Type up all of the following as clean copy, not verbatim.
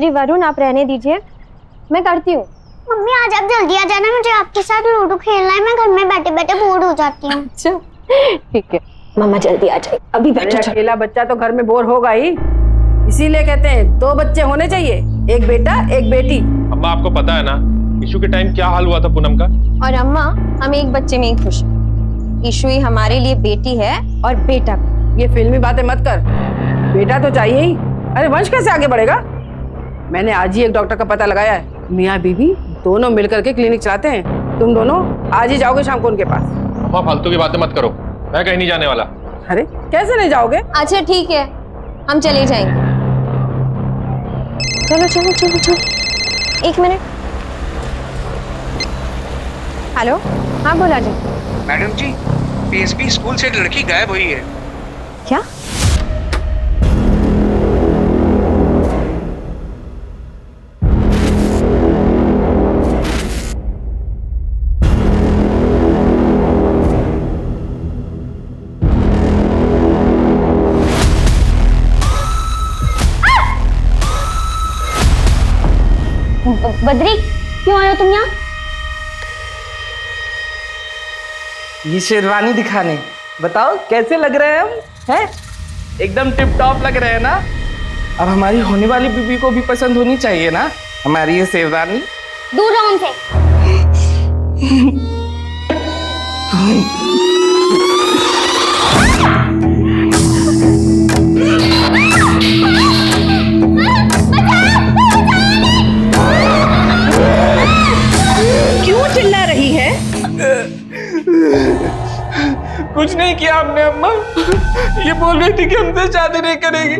अरे वरुण, आप रहने दीजिए, मैं करती हूँ। मम्मी आज आप जल्दी आ जाना, मुझे आपके साथ लूडो खेलना है। मैं घर में बैठे बैठे बोर हो जाती हूँ। अच्छा ठीक है, मम्मा जल्दी आ जाए, अभी बैठो। अकेला बच्चा तो घर में बोर होगा ही, इसीलिए कहते हैं 2 बच्चे होने चाहिए, एक बेटा एक बेटी। अम्मा आपको पता है ना ईशू के टाइम क्या हाल हुआ था पूनम का। और अम्मा, हम एक बच्चे में ही खुश हैं। ईशु ही हमारे लिए बेटी है और बेटा भी। ये फिल्मी बातें मत कर, बेटा तो चाहिए ही। अरे वंश कैसे आगे बढ़ेगा? मैंने आज ही एक डॉक्टर का पता लगाया है, मियाँ बीवी दोनों मिलकर के क्लिनिक चलाते हैं। तुम दोनों आज ही जाओगे शाम को उनके पास। अम्मा फालतू की बातें मत करो, मैं कहीं नहीं जाने वाला। अरे कैसे नहीं जाओगे? अच्छा ठीक है, हम चले जाएंगे। चलो चलो चलो चलो, 1 मिनट। हेलो, हाँ बोला जी। मैडम जी, पीएसबी स्कूल से एक लड़की गायब हुई है। क्या? बद्री, क्यों आए हो तुम यहाँ? ये शेरवानी दिखाने, बताओ कैसे लग रहे हैं हम? हैं? एकदम टिप टॉप लग रहे हैं ना? अब हमारी होने वाली बीबी को भी पसंद होनी चाहिए ना हमारी ये शेरवानी। दूर रहो उनसे। क्यों चिल्ला रही है? कुछ नहीं किया हमने अम्मा, ये बोल रही थी कि हमसे शादी नहीं करेगी,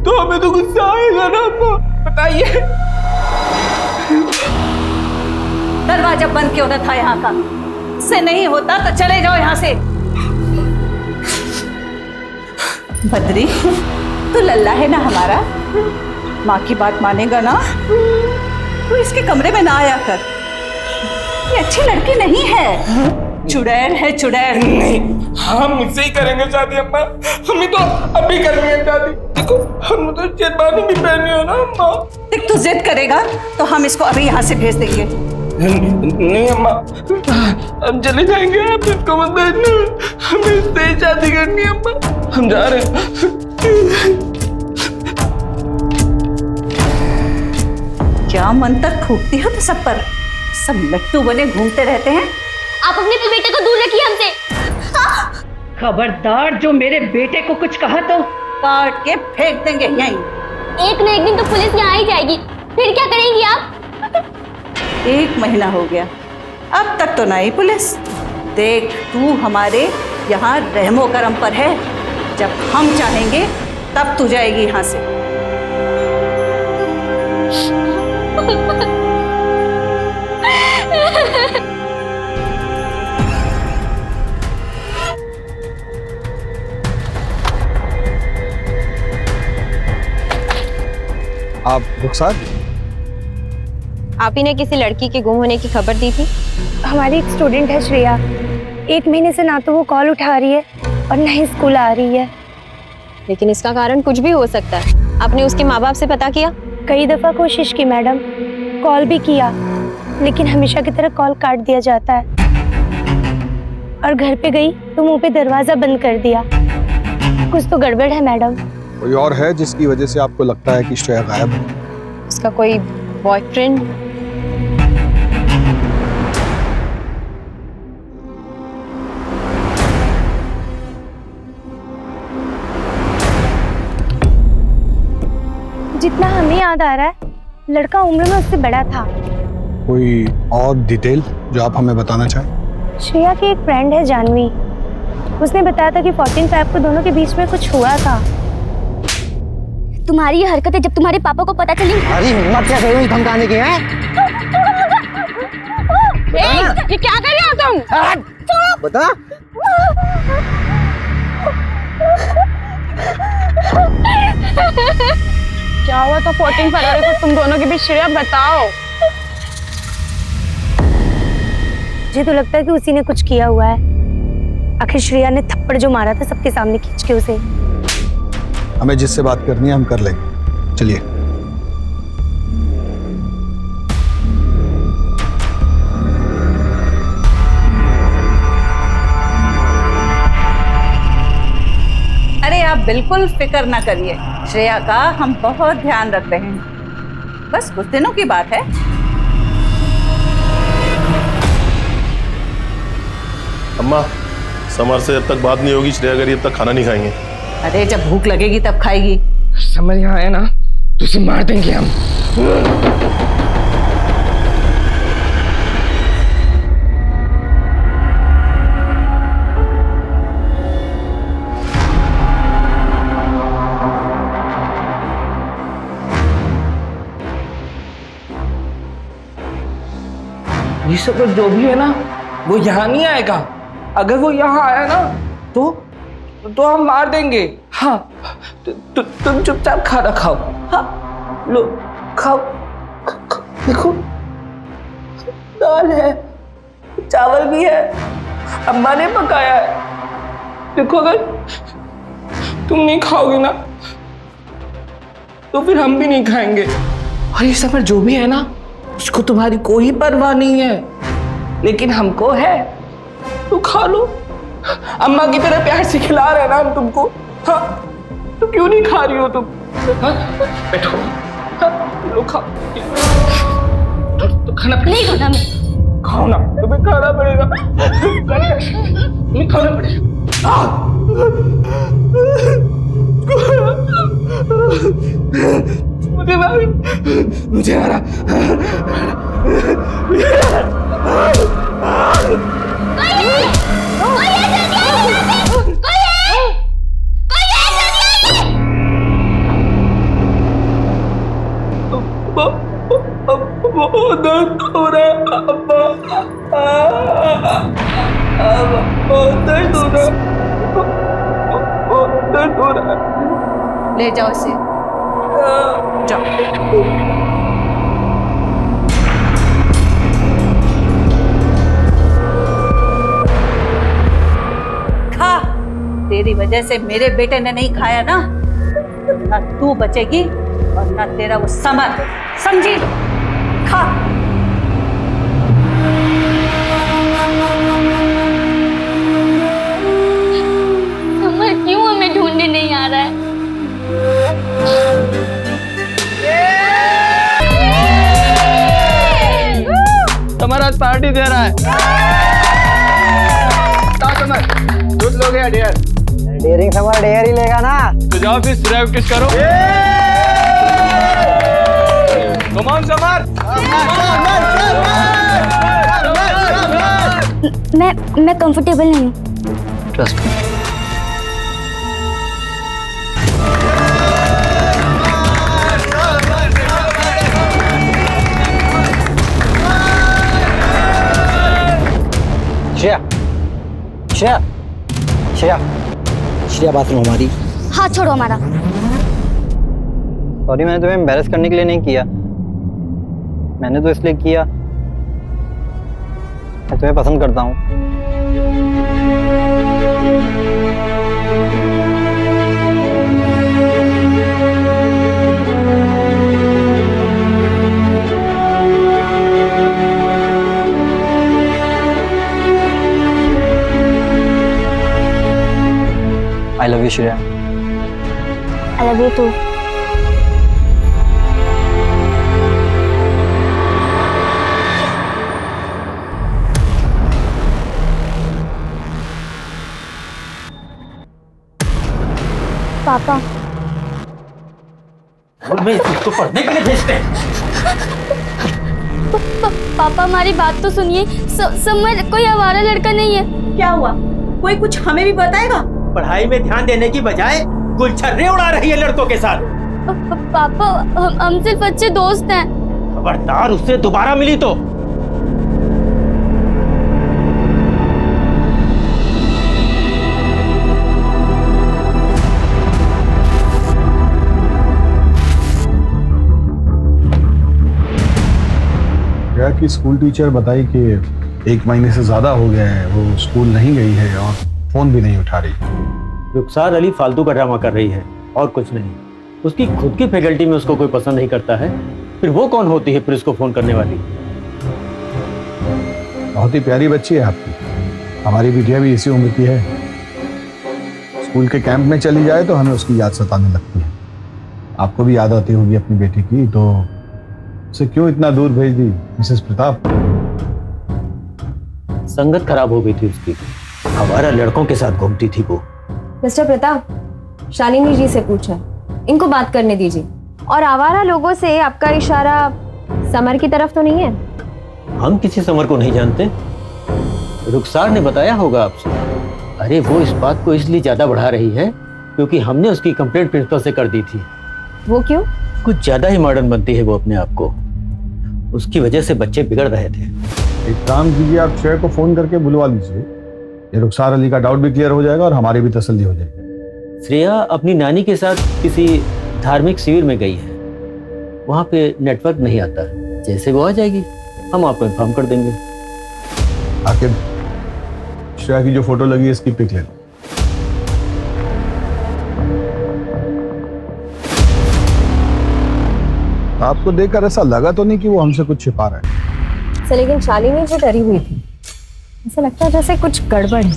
तो हमें तो गुस्सा आएगा ना अम्मा, बताइए। दरवाजा बंद क्यों न था यहाँ का? इससे नहीं होता तो चले जाओ यहाँ से। बद्री, तू लल्ला है ना हमारा, माँ की बात मानेगा ना? तू इसके कमरे में ना आया कर, ये अच्छी लड़की नहीं है, चुड़ैल है चुड़ैल। नहीं, हम मुझसे ही करेंगे शादी अम्मा, हमें तो अभी करनी है शादी। देखो हम तो शेरवानी भी पहनी हो ना अम्मा। देख, तू जिद करेगा तो हम इसको अभी यहाँ से भेज देंगे। नहीं अम्मा, हम चले जाएंगे, आप इसको मत भेजना, हमें इससे ही शादी करनी है अम्मा, हम जा रहे हैं। क्या मंत्र फूकती हो तो सब पर, सब लट्टू बने घूमते रहते हैं। आप अपने बेटे को दूर रखिए हमसे। खबरदार, जो मेरे बेटे को कुछ कहा तो काट के फेंक देंगे यहीं। एक न एक दिन तो पुलिस यहाँ ही जाएगी, फिर क्या करेंगी आप? 1 महीना हो गया, अब तक तो नहीं पुलिस। देख, तू हमारे यहाँ रहमो करम पर है, जब हम चाहेंगे तब तू जाएगी यहाँ से। आप रुखसार? आप ही ने किसी लड़की के गुम होने की खबर दी थी। हमारी एक स्टूडेंट है श्रेया, 1 महीने से ना तो वो कॉल उठा रही है और ना ही स्कूल आ रही है। लेकिन इसका कारण कुछ भी हो सकता है। आपने उसके माँ बाप से पता किया? कई दफा कोशिश की मैडम, कॉल भी किया, लेकिन हमेशा की तरह कॉल काट दिया जाता है। और घर पे गई तो मुंह पे दरवाजा बंद कर दिया। कुछ तो गड़बड़ है मैडम। कोई और है जिसकी वजह से आपको लगता है कि श्रेया गायब है? उसका कोई बॉयफ्रेंड? जितना हमें याद आ रहा है, लड़का उम्र में उससे बड़ा था। कोई और डिटेल जो आप हमें बताना चाहें? श्रेया की एक फ्रेंड है जानवी, उसने बताया था कि 14/5 को दोनों के बीच में कुछ हुआ था। तुम्हारी ये हरकतें जब तुम्हारे पापा को पता चली। अरे हिम्मत कैसे हुई धमकाने की है? ये क्या कर रहे हो तुम? बता। क्या हुआ था 14 फरवरी को तुम दोनों के बीच? श्रेया बताओ। मुझे तो लगता है कि उसी ने कुछ किया हुआ है। आखिर श्रेया ने थप्पड़ जो मारा था सबके सामने खींच के उसे। हमें जिससे बात करनी है हम कर लेंगे, चलिए। बिल्कुल फिक्र ना करिए, श्रेया का हम बहुत ध्यान रख रहे हैं। बस कुछ दिनों की बात है। अम्मा, समर से जब तक बात नहीं होगी श्रेया करी तब तक खाना नहीं खाएंगे। अरे जब भूख लगेगी तब खाएगी। समझ यहाँ आया ना तो उसे मार देंगे हम। ये सब जो भी है ना वो यहाँ नहीं आएगा। अगर वो यहाँ आया ना तो हम मार देंगे। हाँ, तुम चुपचाप खाना खाओ। हाँ, लो खाओ। देखो दाल है, चावल भी है, अम्मा ने पकाया है। देखो अगर तुम नहीं खाओगे ना तो फिर हम भी नहीं खाएंगे। और ये सब जो भी है ना उसको तुम्हारी कोई परवाह नहीं है, लेकिन हमको है। तो खा लो, अम्मा की तरह प्यार से खिला रहे ना हम तुमको। हाँ, तो क्यों नहीं खा रही हो तुम? हाँ, बैठो। हाँ, लो खाओ। तो खाना नहीं खाना मैं। खाओ ना, तुम्हें खाना पड़ेगा। तुम्हें खाना पड़ेगा। मुझे आ रहा। बहुत दर्द हो रहा है अम्मा, बहुत दर्द हो रहा है, बहुत दर्द हो रहा है। ले जाओ इसे, जाओ। खा, तेरी वजह से मेरे बेटे ने नहीं खाया ना, ना तू बचेगी और ना तेरा वो समर, समझी? खा। समर क्यों हमें ढूंढने नहीं आ रहा है? समर आज पार्टी दे रहा है। समर दूध लोगे या डेयर? डेयरिंग समर डेयर ही लेगा ना। तो जाओ फिर प्रैक्टिस करो। Come on Samar. मैं कंफर्टेबल नहीं हूँ। Trust me. Shreya, Shreya, Shreya, Shreya bathroom हमारी। हाथ छोड़ो हमारा। सॉरी, मैंने तुम्हें एम्बैरेस करने के लिए नहीं किया, मैंने तो इसलिए किया मैं तुम्हें पसंद करता हूँ। I love you, Shreya. I love you too. पापा, मैं इसको पढ़ने के लिए भेजते हैं। पापा हमारी बात तो सुनिए। समर कोई आवारा लड़का नहीं है। क्या हुआ? कोई कुछ हमें भी बताएगा? पढ़ाई में ध्यान देने की बजाय गुलछर्रे उड़ा रही है लड़कों के साथ। पापा हम सिर्फ अच्छे दोस्त हैं। खबरदार उससे दोबारा मिली तो। की स्कूल टीचर बताई कि 1 महीने से ज्यादा हो गया है वो स्कूल नहीं गई है और फोन भी नहीं उठा रही। रुखसार अली फालतू का ड्रामा कर रही है और कुछ नहीं। उसकी खुद की फैकल्टी में उसको कोई पसंद नहीं करता है, फिर वो कौन होती है फिर उसको फोन करने वाली? बहुत ही प्यारी बच्ची है आपकी, हमारी बिटिया भी इसी उम्र की है। स्कूल के कैंप में चली जाए तो हमें उसकी याद सताने लगती है। आपको भी याद आती होगी अपनी बेटी की, तो उसे क्यों इतना दूर भेज दी मिसेस प्रताप? संगत खराब हो गई थी उसकी, हमारा लड़कों के साथ घूमती थी वो। मिस्टर प्रताप, शालिनी जी से पूछा, इनको बात करने दीजिए। और आवारा लोगों से आपका इशारा समर की तरफ तो नहीं है? हम किसी समर को नहीं जानते, रुखसार ने बताया होगा आपसे। अरे वो इस बात को इसलिए ज्यादा बढ़ा रही है क्योंकि हमने उसकी कंप्लेंट प्रिंसिपल से कर दी थी। वो क्यों? कुछ ज्यादा ही मॉडर्न बनती है वो अपने आप को, उसकी वजह से बच्चे बिगड़ रहे थे। एक काम कीजिए, आप श्रेया को फोन करके बुलवा लीजिए। ये रुखसार अली का डाउट भी क्लियर हो जाएगा और हमारी भी तसल्ली हो जाएगी। श्रेया अपनी नानी के साथ किसी धार्मिक शिविर में गई है, वहां पे नेटवर्क नहीं आता। जैसे वो आ जाएगी हम आपको इन्फॉर्म कर देंगे। आखिर श्रेया की जो फोटो लगी है इसकी पिक ले लो। आपको देखकर ऐसा लगा तो नहीं कि वो हमसे कुछ छिपा रहा है? सर लेकिन शालिनी जो डरी हुई थी, ऐसा लगता है जैसे कुछ गड़बड़ है।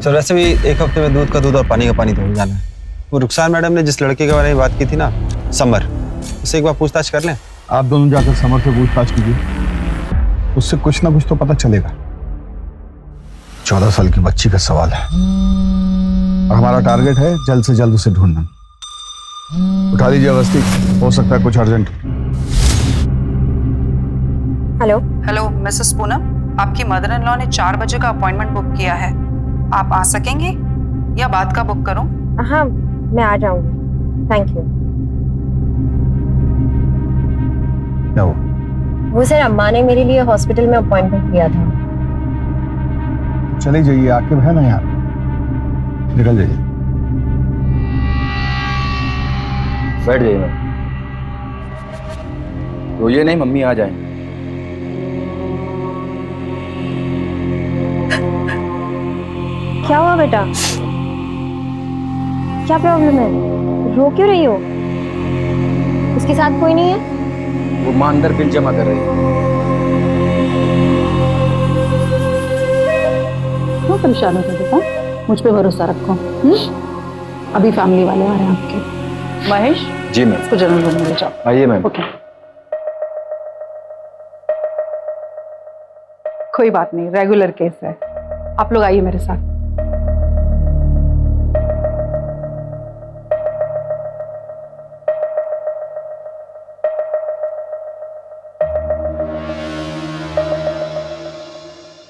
सर वैसे भी एक हफ्ते में दूध का दूध और पानी का पानी तो हो जाना है। वो रुखसार मैडम ने जिस लड़के के बारे में बात की थी ना, समर, उससे एक बार पूछताछ कर लें। आप दोनों जाकर समर से पूछताछ कीजिए, उससे कुछ ना कुछ तो पता चलेगा। 14 साल की बच्ची का सवाल है और हमारा टारगेट है जल्द से जल्द उसे ढूंढना। उठा लीजिए अवस्थी, हो सकता है कुछ urgent. Hello hello Mrs Poonam, आपकी मदर इन लॉ ने 4 बजे का अपॉइंटमेंट बुक किया है। आप आ सकेंगे या बाद का बुक करूं? हाँ मैं आ जाऊंगी, थैंक यू। क्या हुआ? वो सर अम्मा ने मेरे लिए हॉस्पिटल में अपॉइंटमेंट लिया था। चले जाइए, आकिब है ना यहाँ, निकल जाइए। बैठ जाइए मैम, रोइए नहीं, मम्मी आ जाएंगे। क्या हुआ बेटा? क्या प्रॉब्लम है? रो क्यों रही हो? उसके साथ कोई नहीं है? वो मां अंदर बिल जमा कर रही है। क्यों परेशान हो बेटा? मुझ पे भरोसा रखो। अभी फैमिली वाले आ रहे हैं आपके। महेश जी मैम, इसको जनरल रूम में ले जाओ। आइए मैम। ओके, कोई बात नहीं, रेगुलर केस है। आप लोग आइए मेरे साथ।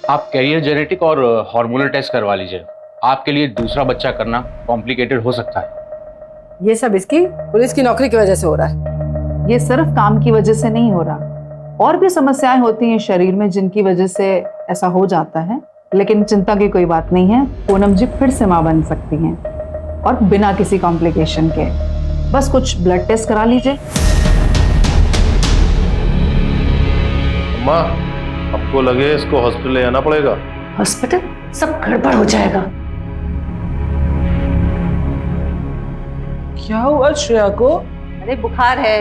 आप कैरियर जेनेटिक और हार्मोनल टेस्ट करवा लीजिए। आपके लिए दूसरा बच्चा करना कॉम्प्लिकेटेड हो सकता है। ये सब इसकी पुलिस की नौकरी की वजह से हो रहा है। ये सिर्फ काम की वजह से नहीं हो रहा, और भी समस्याएं होती हैं शरीर में जिनकी वजह से ऐसा हो जाता है। लेकिन चिंता की कोई बात नहीं है, पूनम जी फिर से मां बन सकती हैं और बिना किसी कॉम्प्लिकेशन के। बस कुछ ब्लड टेस्ट करा लीजिए। माँ, आपको लगे इसको हॉस्पिटल ले आना पड़ेगा? हॉस्पिटल? सब गड़बड़ हो जाएगा। क्या हुआ श्रेया को? अरे बुखार है।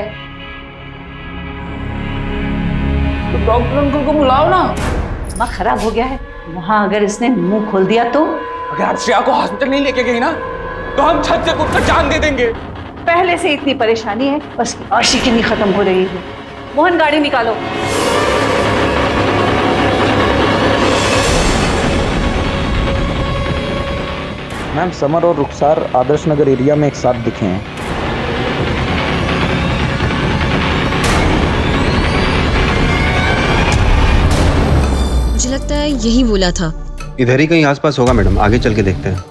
तो डॉक्टर अंकल को बुलाओ ना। दिमाग खराब हो गया है, वहां अगर इसने मुंह खोल दिया तो? अगर आप श्रेया को हॉस्पिटल नहीं लेके गई ना तो हम छत से कूदकर जान दे देंगे। पहले से इतनी परेशानी है, बस आशिकी नहीं खत्म हो रही है। मोहन गाड़ी निकालो। मैम समर और रुखसार आदर्श नगर एरिया में एक साथ दिखे हैं। मुझे लगता है यही बोला था। इधर ही कहीं आसपास होगा मैडम, आगे चल के देखते हैं।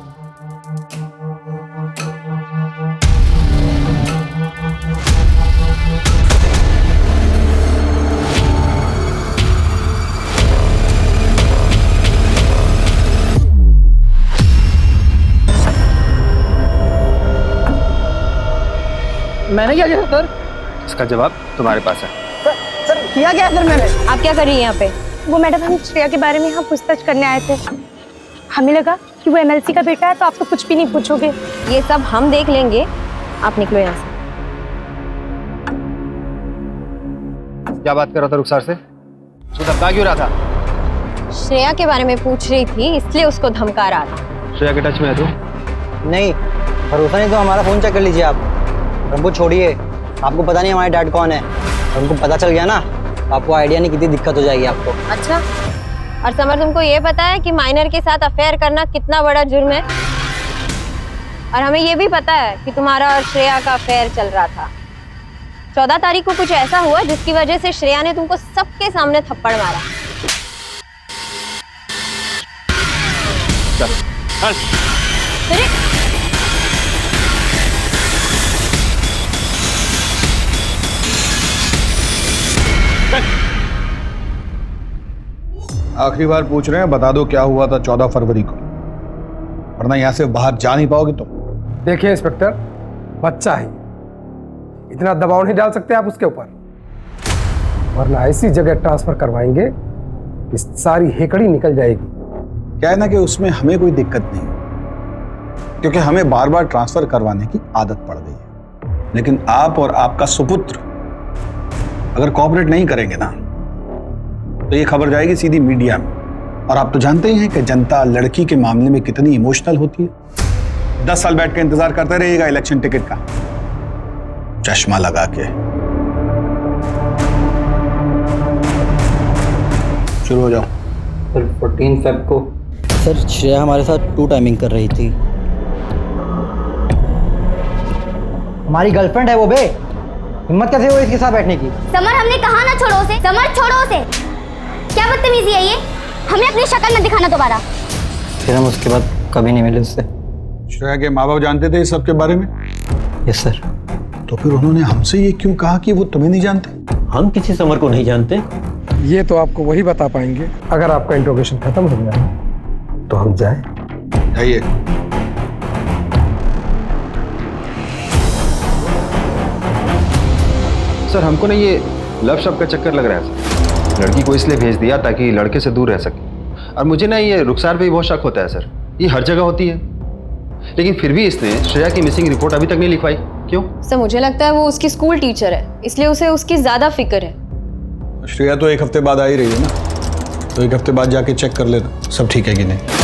मैंने क्या किया सर? इसका जवाब तुम्हारे पास है। सर किया क्या सर मैंने? आप क्या कर रही हैं यहाँ पे? वो मैडम, हम श्रेया के बारे में यहाँ पूछताछ करने आए थे। हमें लगा कि वो एमएलसी का बेटा है तो आप तो कुछ भी नहीं पूछोगे। ये सब हम देख लेंगे, आप निकलो यहाँ से। क्या बात कर रहा था रुखसार से? उसको धमका क्यों रहा था? श्रेया के बारे में पूछ रही थी, इसलिए उसको धमका रहा था। श्रेया के टच में है तू? नहीं, भरोसा नहीं तो हमारा फ़ोन चेक कर लीजिए आप। हमको छोड़िए, आपको पता नहीं हमारे डैड कौन है। हमको पता चल गया ना तो आपको आइडिया नहीं कितनी दिक्कत हो जाएगी आपको। अच्छा, और समर तुमको ये पता है कि माइनर के साथ अफेयर करना कितना बड़ा जुर्म है? और हमें ये भी पता है कि तुम्हारा और श्रेया का अफेयर चल रहा था। 14 तारीख को कुछ ऐसा हुआ जिसकी वजह से श्रेया ने तुमको सबके सामने थप्पड़ मारा। अरे आखिरी बार पूछ रहे हैं, बता दो क्या हुआ था 14 फरवरी को, वरना यहाँ से बाहर जा नहीं पाओगे तुम। देखिए इंस्पेक्टर, बच्चा है, इतना दबाव नहीं डाल सकते आप उसके ऊपर, वरना ऐसी जगह ट्रांसफर करवाएंगे कि सारी हेकड़ी निकल जाएगी। क्या है ना कि उसमें हमें कोई दिक्कत नहीं, क्योंकि हमें बार बार ट्रांसफर करवाने की आदत पड़ गई है। लेकिन आप और आपका सुपुत्र अगर कोऑपरेट नहीं करेंगे ना तो ये खबर जाएगी सीधी मीडिया में। और आप तो जानते ही हैं कि जनता लड़की के मामले में कितनी इमोशनल होती है। 10 साल बैठ के इंतजार करते रहिएगा इलेक्शन टिकट का, चश्मा लगा के। शुरू हो जाओ। सर 14 फेब को सर श्रेया हमारे साथ 2 टाइमिंग कर रही थी। हमारी गर्लफ्रेंड है वो बे, हिम्मत कैसे हुई इसके साथ बैठने की? समर हमने कहा ना छोड़ो उसे, समर छोड़ो उसे। क्या बदतमीजी है ये? हमें अपनी शक्ल न दिखाना दोबारा। फिर हम उसके बाद कभी नहीं मिले उससे। श्रेया के माँ बाप जानते थे इस सब के बारे में? Yes sir. तो फिर उन्होंने हमसे ये क्यों कहा कि वो तुम्हें नहीं जानते? हम किसी समर को नहीं जानते। ये तो आपको वही बता पाएंगे अगर आपका इंट्रोगेशन खत्म हो गया तो हम जाए। जाइए। सर हमको ना ये लव शब्द का चक्कर लग रहा है सर। लड़की को इसलिए भेज दिया ताकि लड़के से दूर रह सके। और मुझे ना ये रुखसार पे भी बहुत शक होता है सर, ये हर जगह होती है। लेकिन फिर भी इसने श्रेया की मिसिंग रिपोर्ट अभी तक नहीं लिखवाई, क्यों? सर मुझे लगता है वो उसकी स्कूल टीचर है, इसलिए उसे उसकी ज्यादा फिक्र है। श्रेया तो 1 हफ्ते बाद आ ही रही है ना, तो 1 हफ्ते बाद जाके चेक कर लेना सब ठीक है कि नहीं।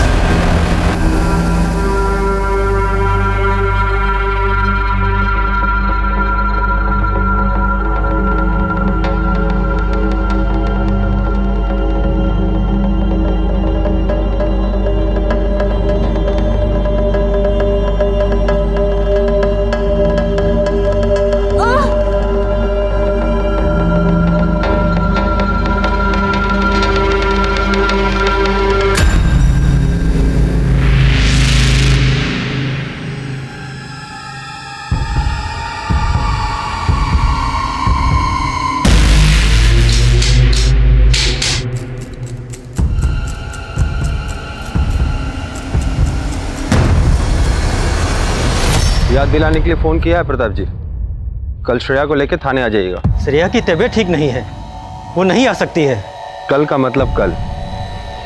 याद दिलाने के लिए फोन किया है प्रताप जी, कल श्रेया को लेकर थाने आ जाइएगा। श्रेया की तबीयत ठीक नहीं है, वो नहीं आ सकती है। कल का मतलब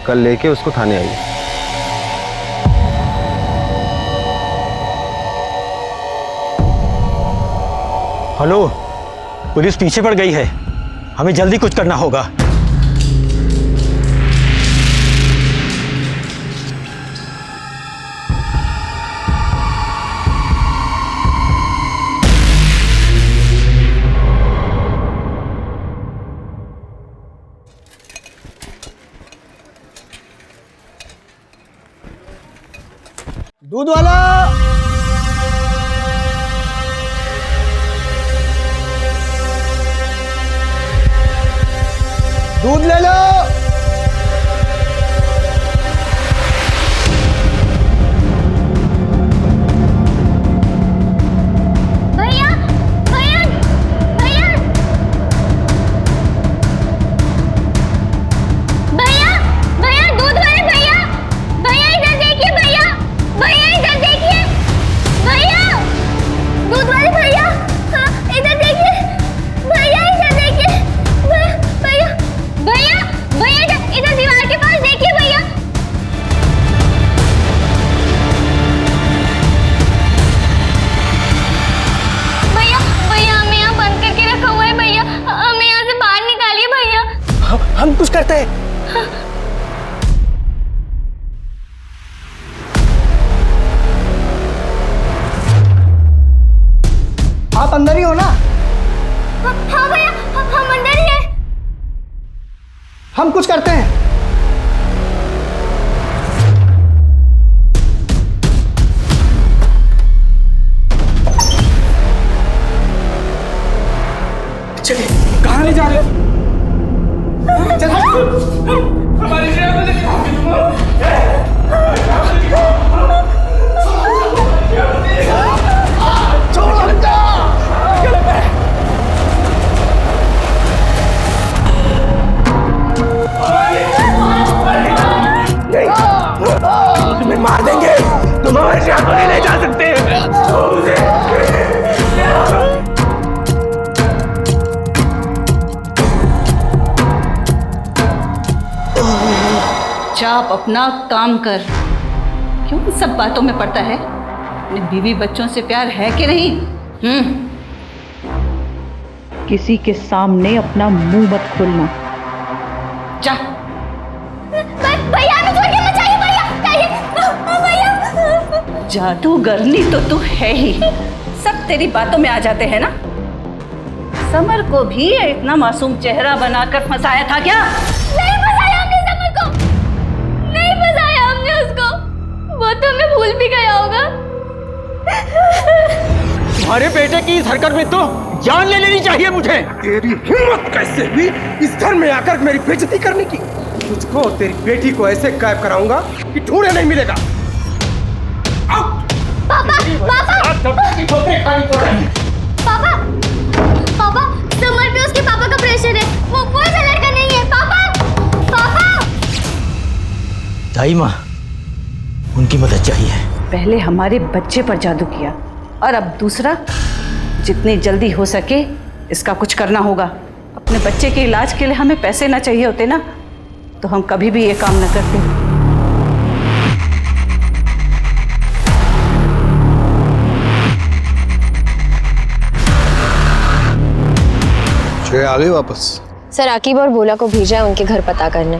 कल लेके उसको थाने आइए। हेलो, पुलिस पीछे पड़ गई है, हमें जल्दी कुछ करना होगा। दूध वाला, दूध ले लो। भैया भैया भैया भैया भैया दूध वाले भैया, भैया इधर देखिए भैया, भैया इधर देखिए भैया, दूध वाले भैया, हाँ इधर देखिए भैया, इधर देखिए भैया भैया भैया इधर दीवार के पास देखिए भैया। भैया भैया हमें यहाँ बंद करके रखा हुआ है भैया, हमें यहाँ से बाहर निकालिए भैया। हम कुछ करते हैं। आप अंदर ही हो ना? हाँ भैया, हम अंदर ही हैं। हम कुछ करते हैं। चलिए, कहाँ ले जा रहे हो? हमारी तुम्हें मार देंगे, तुम हमारे शहर को नहीं ले जा सकते। आप अपना काम कर। क्यों इन सब बातों में पड़ता है? अपने बीवी बच्चों से प्यार है कि नहीं? किसी के सामने अपना मुंह मत खोलना। जा। भैया हमें छोड़ के मत जाइए भैया। जादूगरनी तो तू है ही, सब तेरी बातों में आ जाते हैं ना। समर को भी इतना मासूम चेहरा बनाकर फंसाया था क्या? नहीं फंसाया हमने समर को, नहीं फंसाया हमने उसको, वो तो हमें भूल भी गया होगा। तुम्हारे बेटे की इस हरकत में तो जान ले लेनी चाहिए मुझे। तेरी हिम्मत कैसे हुई इस घर में आकर मेरी बेइज्जती करने की? तुझको और तेरी बेटी को ऐसे गायब कराऊंगा कि ढूंढे नहीं मिलेगा। पापा, समर पे उसके पापा का प्रेशर है, वो कोई सा लड़का नहीं है। पापा। दाई माँ, उनकी मदद चाहिए। पहले हमारे बच्चे पर जादू किया और अब दूसरा। जितनी जल्दी हो सके इसका कुछ करना होगा। अपने बच्चे के इलाज के लिए हमें पैसे ना चाहिए होते ना, तो हम कभी भी ये काम न करते। आ गए वापस? सर, आकिब और भोला को भेजा है उनके घर पता करने।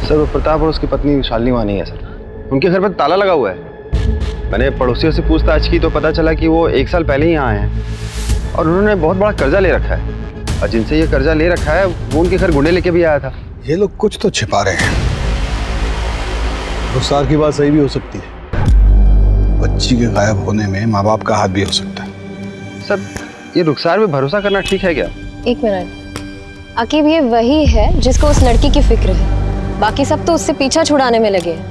सर, वो प्रताप और उसकी पत्नी शालिनी वहाँ नहीं है सर। उनके घर पर ताला लगा हुआ है। मैंने पड़ोसियों से पूछताछ की तो पता चला कि वो 1 साल पहले ही यहाँ आए हैं और उन्होंने बहुत बड़ा कर्जा ले रखा है, और जिनसे ये कर्जा ले रखा है वो उनके घर गुंडे लेके भी आया था। ये लोग कुछ तो छिपा रहे हैं। रुखसार की बात सही भी हो सकती है। बच्ची के गायब होने में माँ बाप का हाथ भी हो सकता है। सर, ये रुखसार पे भरोसा करना ठीक है क्या? 1 मिनट, आकिब ये वही है जिसको उस लड़की की फिक्र है, बाकी सब तो उससे पीछा छुड़ाने में लगे हैं।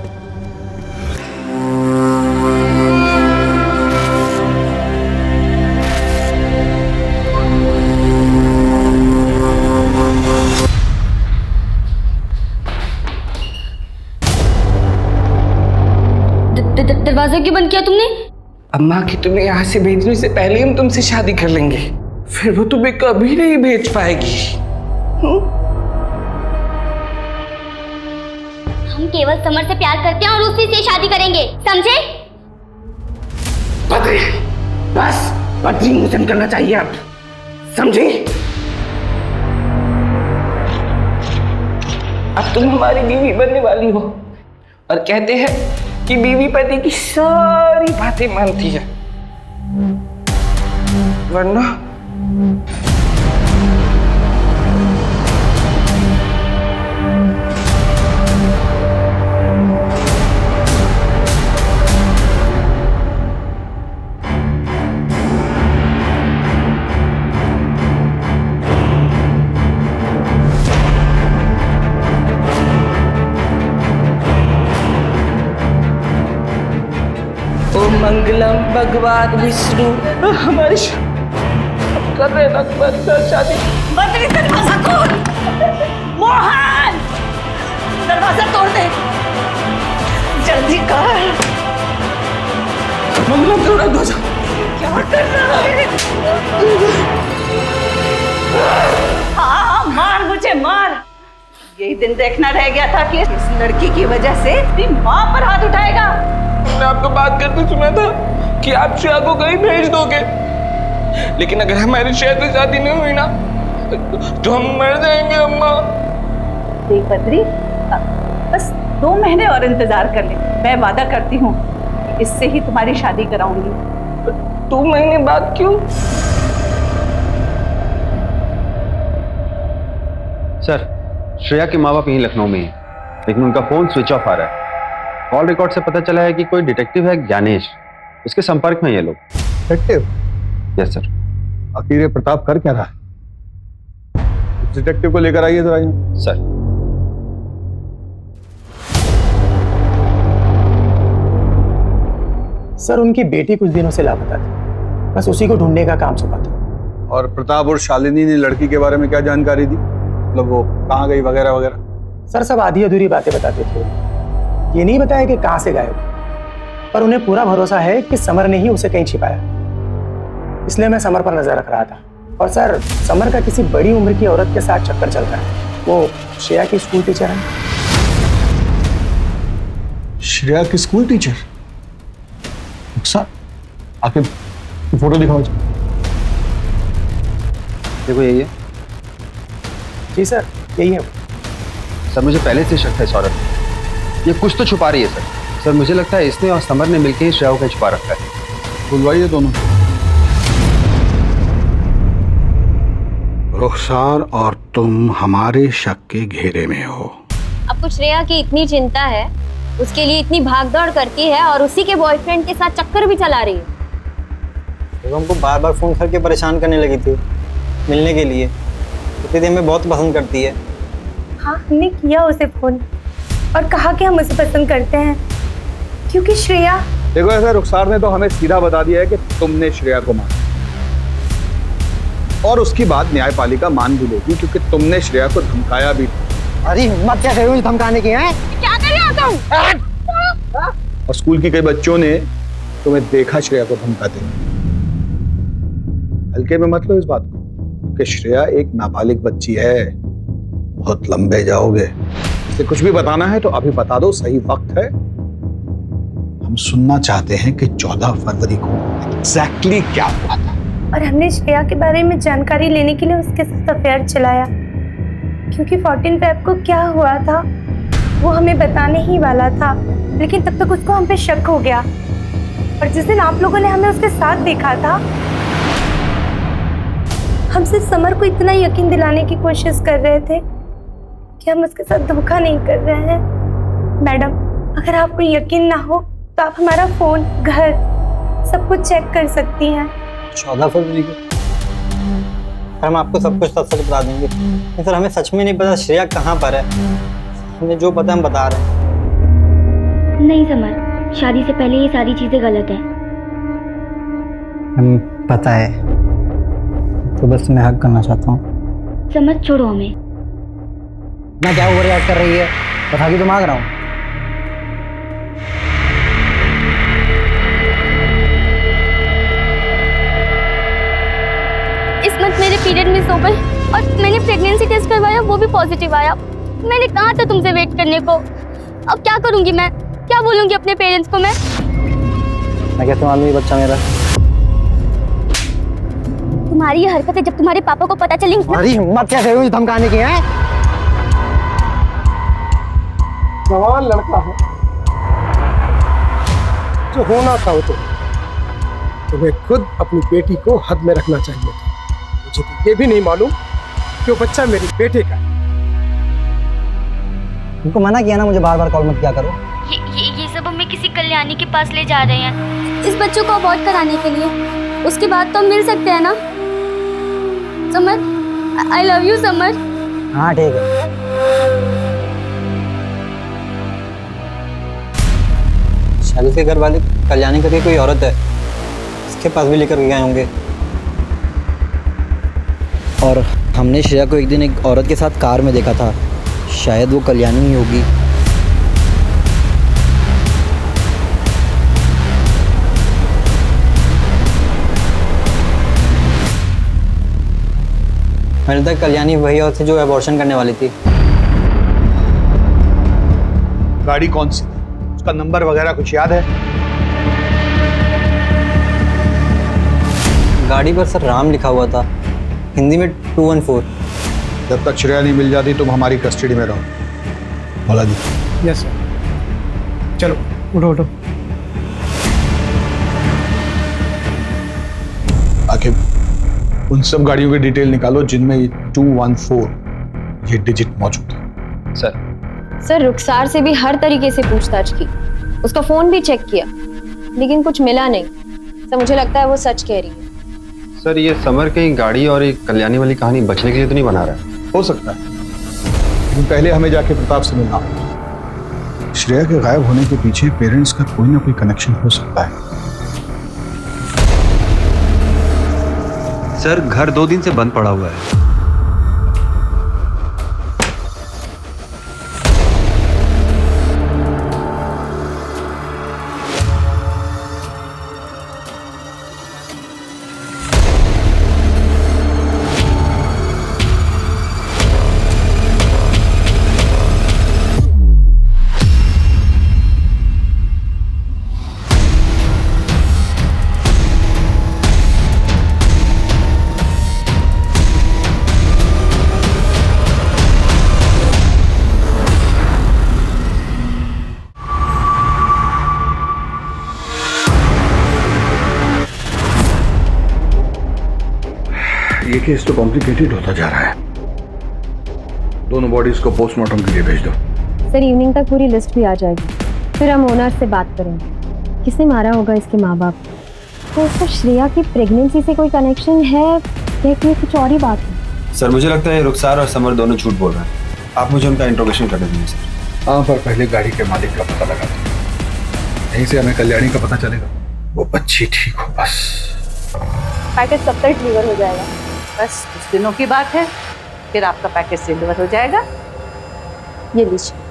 दरवाजा क्यों बंद किया तुमने? अम्मा की तुम्हें यहाँ से भेजने से पहले हम तुमसे शादी कर लेंगे, फिर वो तुम्हें कभी नहीं भेज पाएगी। हम केवल समर से प्यार करते हैं और उसी से शादी करेंगे, समझे? बद्री, बस बद्री मुझे करना चाहिए अब, समझे? अब तुम हमारी बीवी बनने वाली हो, और कहते हैं कि बीवी पति की सारी बातें मानती है, वरना मंगलम भगवान विष्णु हमारी कर रहे ना शादी। बद्री, दरवाजा खोल। मोहन, दरवाजा तोड़ दे जल्दी कर। मंगलम तोड़ा दरवाजा। क्या कर रहा है? हाँ, मार मुझे मार। यही दिन देखना रह गया था कि इस लड़की की वजह से तेरी माँ पर हाथ उठाएगा। मैंने आपको बात करते सुना था कि आप श्रेया को कहीं भेज दोगे, लेकिन अगर हमारी श्रेया से शादी नहीं हुई ना तो हम मर जाएंगे अम्मा। देख बद्री, बस 2 महीने और इंतजार कर ले। मैं वादा करती हूँ इससे ही तुम्हारी शादी कराऊंगी। 2 महीने बाद क्यों? सर, श्रेया के माँ बाप यहीं लखनऊ में हैं, लेकिन उनका फोन स्विच ऑफ आ रहा है। कॉल रिकॉर्ड से पता चला है कि कोई डिटेक्टिव है ज्ञानेश, उसके संपर्क में ये लोग। डिटेक्टिव? Yes sir. आखिर ये प्रताप कर क्या रहा है? डिटेक्टिव को लेकर आइए जरा यहाँ। सर। सर, उनकी बेटी कुछ दिनों से लापता थी, बस उसी को ढूंढने का काम सौंपा था। और प्रताप और शालिनी ने लड़की के बारे में क्या जानकारी दी? मतलब वो कहाँ गई वगैरह वगैरह? सर, सब आधी अधूरी बातें बताते थे। ये नहीं बताया कि कहाँ से गायब, पर उन्हें पूरा भरोसा है कि समर ने ही उसे कहीं छिपाया। इसलिए मैं समर पर नजर रख रहा था। और सर, समर का किसी बड़ी उम्र की औरत के साथ चक्कर चल रहा है। वो श्रेया की स्कूल टीचर है। श्रेया की स्कूल टीचर? रुखसार, आके फोटो दिखाओ। देखो यही है। जी सर, यही है। सर, मुझे पहले से शक था इस औरत में। ये कुछ तो छुपा रही है सर। सर, मुझे लगता है इसने और समर ने मिलकर ही श्रेया को छुपा रखा है। बुलवाइए दोनों। रुखसार और तुम हमारे शक के घेरे में हो। आपको श्रेया की इतनी चिंता है, उसके लिए इतनी भागदौड़ करती है और उसी के बॉयफ्रेंड के साथ चक्कर भी चला रही है। वो हमको बार बार फोन करके परेशान करने लगी थी मिलने के लिए। तो हमें बहुत पसंद करती है। हाँ, हमने किया उसे फोन और कहा कि हम उसे पसंद करते हैं, क्योंकि श्रेया। देखो, ऐसा रुखसार ने तो हमें सीधा बता दिया है कि तुमने श्रेया को मारा, और उसकी बात न्यायपालिका मान भी लेगी क्योंकि तुमने श्रेया को धमकाया भी। अरे हिम्मत कैसे हुई धमकाने की? है क्या कर रहे हो तुम? और स्कूल के कई बच्चों ने तुम्हें देखा श्रेया को धमकाते। हल्के में मत लो इस बात को कि श्रेया एक नाबालिग बच्ची है। बहुत लंबे जाओगे। इसे कुछ भी बताना है तो अभी बता दो, सही वक्त है। हम सुनना चाहते हैं कि 14 फरवरी को एग्जैक्टली क्या हुआ था। और हमने श्रेया के बारे में जानकारी लेने के लिए उसके साथ अफेयर चलाया, क्योंकि 14 फेब को क्या हुआ था वो हमें बताने ही वाला था, लेकिन तब तक उसको हम पे शक हो गया। और जिस दिन आप लोगों ने हमें उसके साथ देखा था, हम सिर्फ समर को इतना यकीन दिलाने की कोशिश कर रहे थे कि हम उसके साथ धोखा नहीं कर रहे हैं। मैडम, अगर आपको यकीन ना हो तो आप हमारा फोन, घर, सब कुछ चेक कर सकती हैं। 14 फरवरी को हम आपको सब कुछ सच बता देंगे। लेकिन सर, हमें सच में नहीं पता श्रेया कहाँ पर है। हमें जो पता हम बता रहे हैं। नहीं समर, शादी से पहले ये सारी चीजें गलत है। हमें पता है, तो बस मैं हक करना चाहता हूँ। समझ, छोड़ो हमें। मैं क्या ओवर रिएक्ट कर रही है, बता के तो मांग रहा हूँ। इस मंथ मेरे पीरियड मिस हो गए और मैंने प्रेगनेंसी टेस्ट करवाया, वो भी पॉजिटिव आया। मैंने कहा था तुमसे वेट करने को। अब क्या करूंगी मैं? क्या बोलूंगी अपने पेरेंट्स को मैं कैसे मालूम ये बच्चा मेरा? तुम्हारी ये हरकतें जब तुम्हारे पापा को पता चलेंगी। तुम्हारी हिम्मत कैसे हुई धमकाने की? है जवान लड़का है, जो होना था वो तो तुम्हें खुद अपनी बेटी को हद में रखना चाहिए था। मुझे तो ये भी नहीं मालूम कि वो बच्चा मेरे बेटे का है। तुमको मना किया ना मुझे बार बार कॉल मत किया करो। ये सब हमें किसी कल्याणी के पास ले जा रहे हैं इस बच्चों को अबॉर्ट कराने के लिए। उसके बाद तो हम मिल सकते हैं ना? Summer, I love you summer. हाँ ठीक है। शादी के घर वाले कल्याणी करके कोई औरत है, इसके पास भी लेकर गए होंगे। और हमने श्रेया को एक दिन एक औरत के साथ कार में देखा था, शायद वो कल्याणी ही होगी। मैंने तक कल्याणी वही औरत थी जो अबॉर्शन करने वाली थी। गाड़ी कौन सी थी, उसका नंबर वगैरह कुछ याद है? गाड़ी पर सर राम लिखा हुआ था, हिंदी में 214। जब तक श्रेया नहीं मिल जाती तुम हमारी कस्टडी में रहो। बोला जी। Yes sir. चलो उठो उठो। उन सब गाड़ियों की डिटेल निकालो जिनमें ये 214 ये डिजिट मौजूद है। सर रुखसार से भी हर तरीके से पूछताछ की, उसका फोन भी चेक किया, लेकिन कुछ मिला नहीं। सर मुझे लगता है वो सच कह रही है। सर ये समर कहीं गाड़ी और एक कल्याणी वाली कहानी बचने के लिए तो नहीं बना रहा है? हो सकता है, लेकिन पहले हमें जाके प्रताप से मिलना होगा। श्रेया के गायब होने के पीछे पेरेंट्स का कोई ना कोई कनेक्शन हो सकता है। सर घर 2 दिन से बंद पड़ा हुआ है। ये केस तो कॉम्प्लिकेटेड होता जा रहा है। दोनों बॉडीज को पोस्टमार्टम के लिए भेज दो। सर इवनिंग तक पूरी लिस्ट भी आ जाएगी, फिर हम ओनर से बात करेंगे। किसने मारा होगा इसके माँ बाप को? तो उसका श्रेया की प्रेगनेंसी से कोई कनेक्शन है या कि कुछ और ही बात है? सर मुझे लगता है रुखसार और समर दोनों झूठ बोल रहे हैं। आप मुझे उनका इंट्रोगेशन कर दीजिए सर। हाँ, पर पहले गाड़ी के मालिक का पता लगाते हैं। यहीं से हमें कल्याणी का पता चलेगा। वो बच्ची ठीक हो बस। पैकेज कब तक डिलीवर हो जाएगा? बस कुछ दिनों की बात है, फिर आपका पैकेज डिलीवर हो जाएगा। ये लीजिए।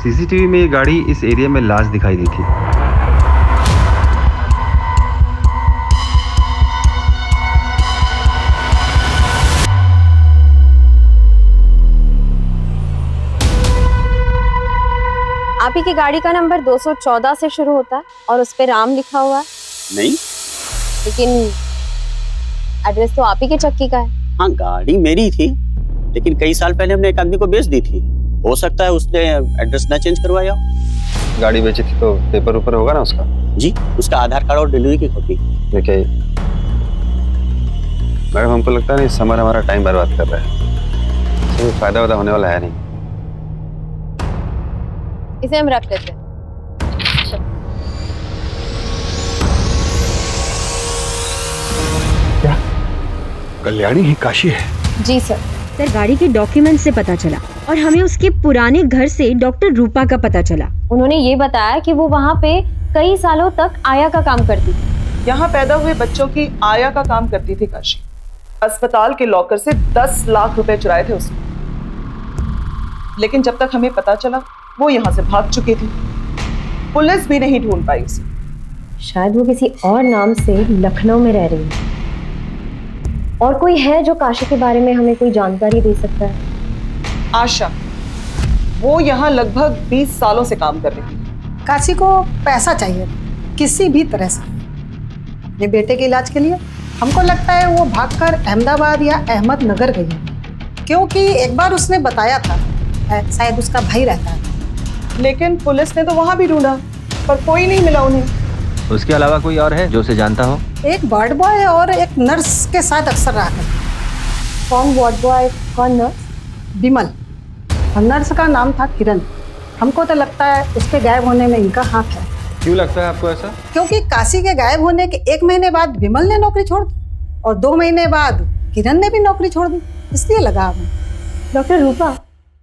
सीसीटीवी में ये गाड़ी इस एरिया में लास्ट दिखाई दी थी। आप ही की गाड़ी का नंबर 214 से शुरू होता है और उस पे राम लिखा हुआ है। नहीं, लेकिन एड्रेस तो आप ही के चक्की का है। हाँ गाड़ी मेरी थी, लेकिन कई साल पहले हमने एक आदमी को बेच दी थी। हो सकता है उसने एड्रेस ना चेंज करवाया हो। गाड़ी बेची थी तो पेपर ऊपर होगा ना उसका? जी, उसका आधार कार्ड और डिलीवरी की कॉपी। देखिए मैडम, हमको लगता है समर हमारा टाइम बर्बाद कर रहा है। इससे फायदा वायदा होने वाला है नहीं। इसे हम रख लेते हैं। क्या कल्याणी ही काशी है? जी सर। सर गाड़ी के डॉक्यूमेंट से पता चला और हमें उसके पुराने घर से डॉक्टर रूपा का पता चला। उन्होंने ये बताया कि वो वहाँ पे कई सालों तक आया का काम करती थी। यहाँ पैदा हुए बच्चों की आया का काम करती थी काशी। अस्पताल के लॉकर से 10 लाख रुपए चुराए थे उसने, लेकिन जब तक हमें पता चला वो यहाँ से भाग चुकी थी। पुलिस भी नहीं ढूंढ पाई उसे। शायद वो किसी और नाम से लखनऊ में रह रही है। और कोई है जो काशी के बारे में हमें कोई जानकारी दे सकता है? आशा, वो यहाँ लगभग 20 सालों से काम कर रही थी। काशी को पैसा चाहिए किसी भी तरह से अपने बेटे के इलाज के लिए। हमको लगता है वो भागकर अहमदाबाद या अहमदनगर गई है, क्योंकि एक बार उसने बताया था शायद उसका भाई रहता है। लेकिन पुलिस ने तो वहां भी ढूंढा पर कोई नहीं मिला उन्हें। उसके अलावा कोई और है जो उसे जानता हो? एक वार्ड बॉय और एक नर्स के साथ अक्सर रहा करता। कौन वार्ड बॉय, कौन नर्स? विमल। और नर्स का नाम था किरण। हमको तो लगता है उसके गायब होने में इनका हाथ है। क्यों लगता है आपको ऐसा? क्योंकि काशी के गायब होने के 1 महीने बाद विमल ने नौकरी छोड़ दी और 2 महीने बाद किरण ने भी नौकरी छोड़ दी, इसलिए लगा हमें। डॉक्टर रूपा,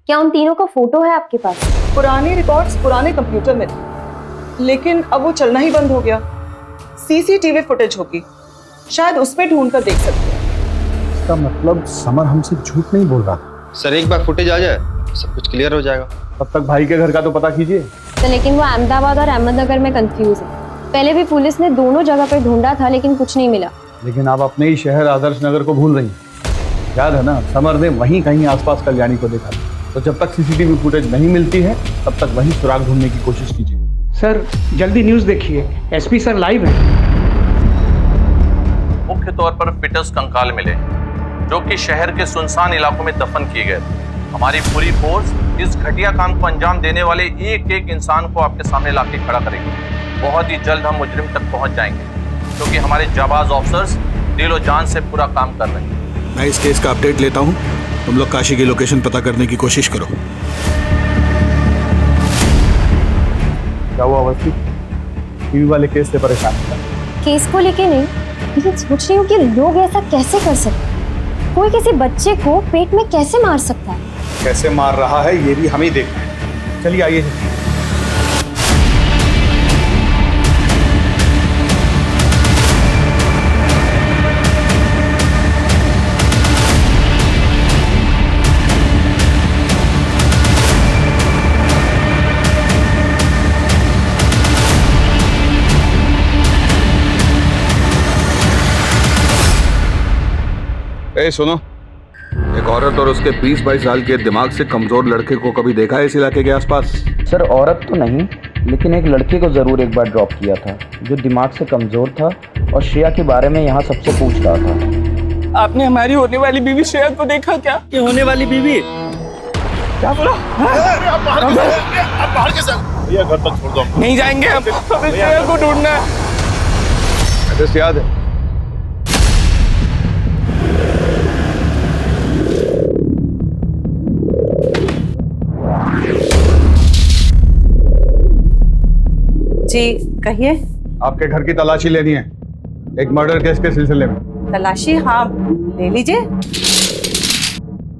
क्या उन तीनों का फोटो है आपके पास? पुराने रिकॉर्ड्स पुराने कंप्यूटर में थे, लेकिन अब वो चलना ही बंद हो गया। सीसीटीवी फुटेज होगी, शायद उसमें ढूंढ कर देख सकते हैं। इसका मतलब समर हमसे झूठ नहीं बोल रहा था। सर एक बार फुटेज आ जाए सब कुछ क्लियर हो जाएगा। तब तक भाई के घर का तो पता कीजिए। तो लेकिन वो अहमदाबाद और अहमदनगर में कंफ्यूज है। पहले भी पुलिस ने दोनों जगह पर ढूंढा था लेकिन कुछ नहीं मिला। लेकिन आप अपने ही शहर आदर्श नगर को भूल रही हैं। याद है ना, समर ने वहीं कहीं आसपास कल्याणी को देखा था। तो जब तक सीसीटीवी फुटेज नहीं मिलती है तब तक वहीं सुराग ढूंढने की कोशिश कीजिए। सर जल्दी न्यूज़ देखिए, एसपी सर लाइव है। मुख्य तौर पर फिटस कंकाल मिले जो कि शहर के सुनसान इलाकों में दफन किए गए। हमारी पूरी फोर्स इस घटिया काम को अंजाम देने वाले एक एक इंसान को आपके सामने लाके खड़ा करेगी। बहुत ही जल्द हम मुजरिम तक पहुंच जाएंगे क्योंकि हमारे जाबाज ऑफिसर्स दिलो जान से पूरा काम कर रहे हैं। मैं इस केस का अपडेट लेता हूँ, तुम लोग काशी की लोकेशन पता करने की कोशिश करो। क्या हुआ अवस्थी? टीवी वाले केस से परेशान था? केस को लेके नहीं, लेकिन सोच रही हूँ कि लोग ऐसा कैसे कर सकते हैं। कोई किसी बच्चे को पेट में कैसे मार सकता है? कैसे मार रहा है ये भी हम ही देखना है। चलिए आइए। ए सुनो, एक औरत और उसके 20-22 साल के दिमाग से कमजोर लड़के को कभी देखा है इस इलाके के आसपास? सर औरत तो नहीं, लेकिन एक लड़के को जरूर एक बार ड्रॉप किया था जो दिमाग से कमजोर था और श्रेया के बारे में यहाँ सबसे पूछ रहा था। आपने हमारी होने वाली बीवी श्रेया को देखा क्या? ये होने वाली बीवी? क्या बोला? भैया घर तक छोड़ दो। नहीं जाएंगे हम, हमें श्रेया को ढूंढना है। एड्रेस याद है? जी कहिए। आपके घर की तलाशी लेनी है, एक मर्डर केस के सिलसिले में। तलाशी? हाँ ले लीजिए।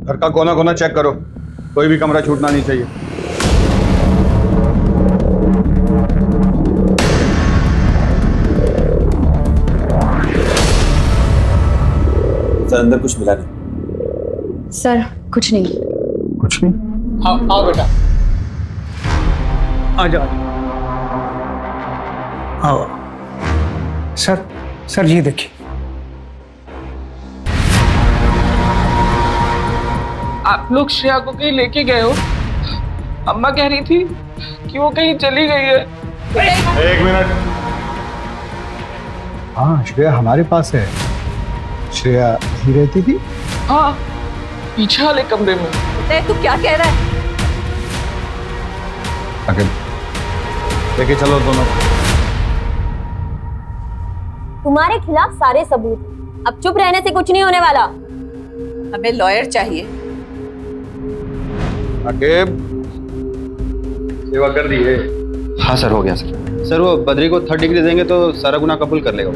घर का कोना कोना चेक करो, कोई भी कमरा छूटना नहीं चाहिए। सर अंदर कुछ मिला नहीं? सर कुछ नहीं। कुछ नहीं? आओ बेटा, आ जाओ। आओ सर जी देखिए। आप लोग श्रेया को कहीं लेके गए हो? अम्मा कह रही थी कि वो कहीं चली गई है। एक मिनट। हाँ श्रेया हमारे पास है। श्रेया यहीं रहती थी? हाँ, पीछे वाले कमरे में। तू क्या कह रहा है? आगे लेके चलो दोनों। तुम्हारे खिलाफ सारे सबूत, अब चुप रहने से कुछ नहीं होने वाला। हमें लॉयर चाहिए। आगे सेवा कर दी है। हाँ सर, हो गया सर। सर वो बद्री को 3rd डिग्री देंगे तो सारा गुनाह कबूल कर लेगा।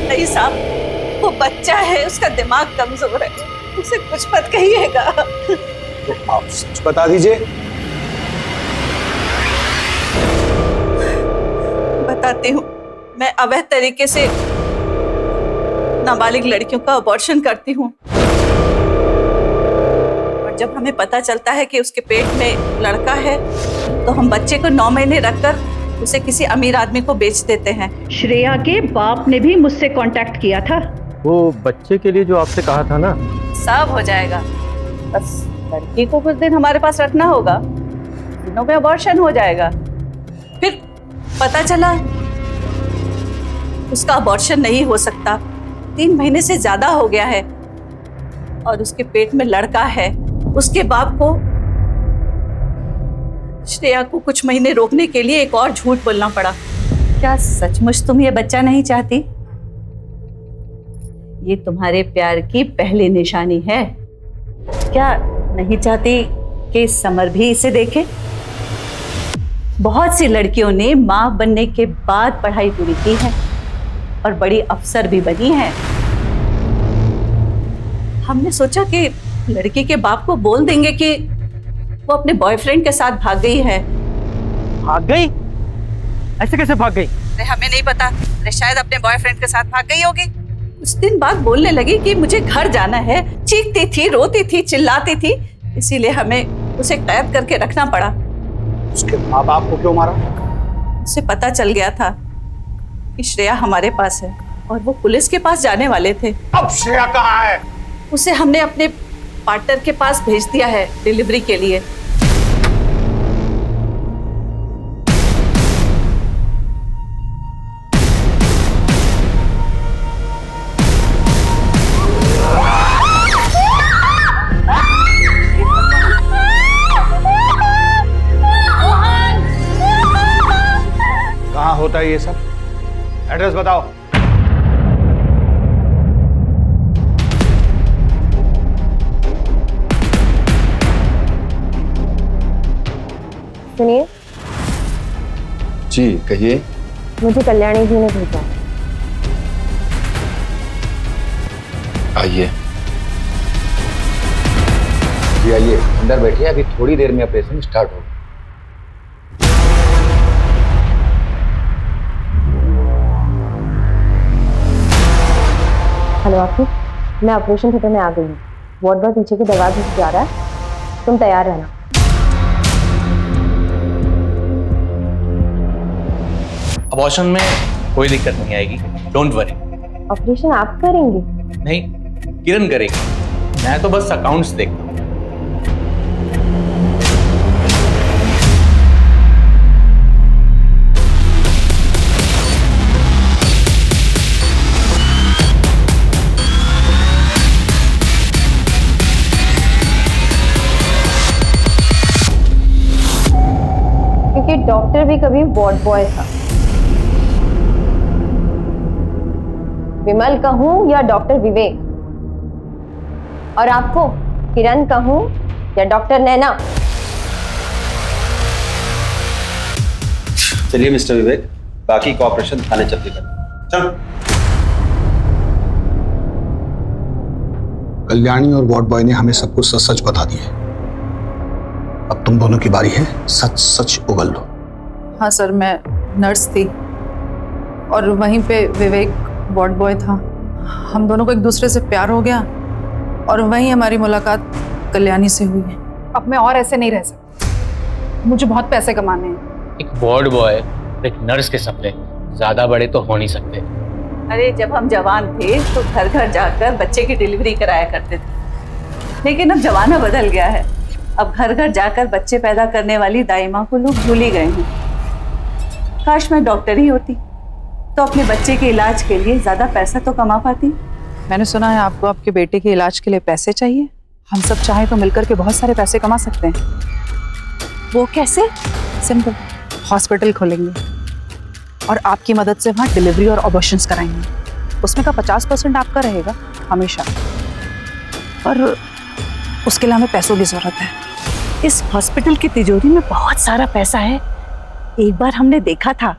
नहीं साहब, वो बच्चा है, उसका दिमाग कमजोर है, उसे कुछ मत कहिएगा। तो आप सच बता दीजिए। बताती हूँ, मैं अवैध तरीके से नाबालिग लड़कियों का अबॉर्शन करती हूँ और जब हमें पता चलता है कि उसके पेट में लड़का है तो हम बच्चे को 9 महीने रखकर उसे किसी अमीर आदमी को बेच देते हैं। श्रेया के बाप ने भी मुझसे कांटेक्ट किया था। वो बच्चे के लिए जो आपसे कहा था ना? सब हो जाएगा, बस लड़की को कुछ दिन हमारे पास रखना होगा, दिनों में अबॉर्शन हो जाएगा। फिर पता चला उसका अबॉर्शन नहीं हो सकता, 3 महीने से ज्यादा हो गया है और उसके पेट में लड़का है। उसके बाप को श्रेया को कुछ महीने रोकने के लिए एक और झूठ बोलना पड़ा। क्या सचमुच तुम ये बच्चा नहीं चाहती? ये तुम्हारे प्यार की पहली निशानी है। क्या नहीं चाहती कि समर भी इसे देखे? बहुत सी लड़कियों ने मां बनने के बाद पढ़ाई पूरी की है और बड़ी अफसर भी बनी है। हमने सोचा कि लड़की के बाप को बोल देंगे कि वो अपने बॉयफ्रेंड के साथ भाग गई है। भाग गई? ऐसे कैसे भाग गई? अरे हमें नहीं पता, अरे शायद अपने बॉयफ्रेंड के साथ भाग गई होगी। कुछ दिन बाद बोलने लगी कि मुझे घर जाना है, चीखती थी, रोती थी, चिल्लाती थी, इसीलिए हमें उसे कैद करके रखना पड़ा। उसके माँ बाप को क्यों मारा? उसे पता चल गया था कि श्रेया हमारे पास है और वो पुलिस के पास जाने वाले थे। अब श्रेया कहाँ है? उसे हमने अपने पार्टनर के पास भेज दिया है डिलीवरी के लिए। है ये सब? एड्रेस बताओ। सुनिए, जी कहिए। मुझे कल्याणी जी ने भेजा। आइए जी, आइए अंदर बैठिए, अभी थोड़ी देर में ऑपरेशन स्टार्ट होगा। हेलो आखिर, मैं ऑपरेशन थिएटर में आ गई हूँ। वार्ड बॉय पीछे के दरवाजे से जा रहा है, तुम तैयार रहना। अबॉर्शन में कोई दिक्कत नहीं आएगी, डोंट वरी। ऑपरेशन आप करेंगे? नहीं, किरण करेगी, मैं तो बस अकाउंट्स देखता हूँ। क्योंकि डॉक्टर भी कभी वार्ड बॉय था। विमल कहूं या डॉक्टर विवेक, और आपको किरण कहूं या डॉक्टर नैना? चलिए मिस्टर विवेक, बाकी कॉपरेशन थाने चलते कर। चल। कल्याणी और वार्ड बॉय ने हमें सब कुछ सच सच बता दिया। अब तुम दोनों की बारी है, सच सच उगल लो। हाँ सर, मैं नर्स थी और वहीं पे विवेक वार्ड बॉय था। हम दोनों को एक दूसरे से प्यार हो गया और वहीं हमारी मुलाकात कल्याणी से हुई है। अब मैं और ऐसे नहीं रह सकती, मुझे बहुत पैसे कमाने हैं। एक वार्ड बॉय, एक नर्स के सपने ज्यादा बड़े तो हो नहीं सकते। अरे जब हम जवान थे तो घर घर जाकर बच्चे की डिलीवरी कराया करते थे, लेकिन अब जमाना बदल गया है। अब घर घर जाकर बच्चे पैदा करने वाली दाई माँ को लोग भूल ही गए हैं। काश मैं डॉक्टर ही होती तो अपने बच्चे के इलाज के लिए ज्यादा पैसा तो कमा पाती। मैंने सुना है आपको आपके बेटे के इलाज के लिए पैसे चाहिए। हम सब चाहें तो मिलकर के बहुत सारे पैसे कमा सकते हैं। वो कैसे? सिंपल, हॉस्पिटल खोलेंगे और आपकी मदद से वहाँ डिलीवरी और ऑपरेशंस कराएंगे। उसमें का 50% आपका रहेगा हमेशा, और उसके लिए हमें पैसों की जरूरत है। इस हॉस्पिटल की तिजोरी में बहुत सारा पैसा है, एक बार हमने देखा था।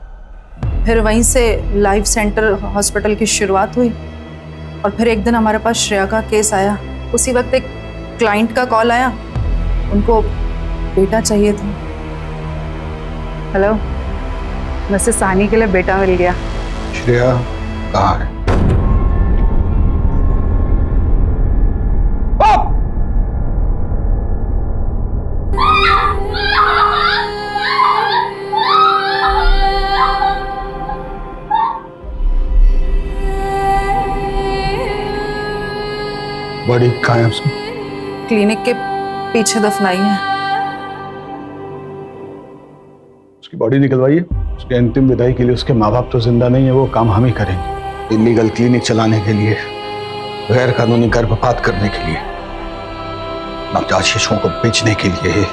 फिर वहीं से लाइफ सेंटर हॉस्पिटल की शुरुआत हुई और फिर एक दिन हमारे पास श्रेया का केस आया। उसी वक्त एक क्लाइंट का कॉल आया, उनको बेटा चाहिए था। हेलो, वैसे सानी के लिए बेटा मिल गया। श्रेया कहाँ है? बॉडी कहाँ है उसकी? क्लिनिक के पीछे दफनाई है। उसकी बॉडी निकलवाइए। उसके अंतिम विदाई के लिए उसके माँ बाप तो जिंदा नहीं है, वो काम हम ही करेंगे। इलीगल क्लिनिक चलाने के लिए, गैर कानूनी गर्भपात करने के लिए, नवजात शिशुओं को बेचने के लिए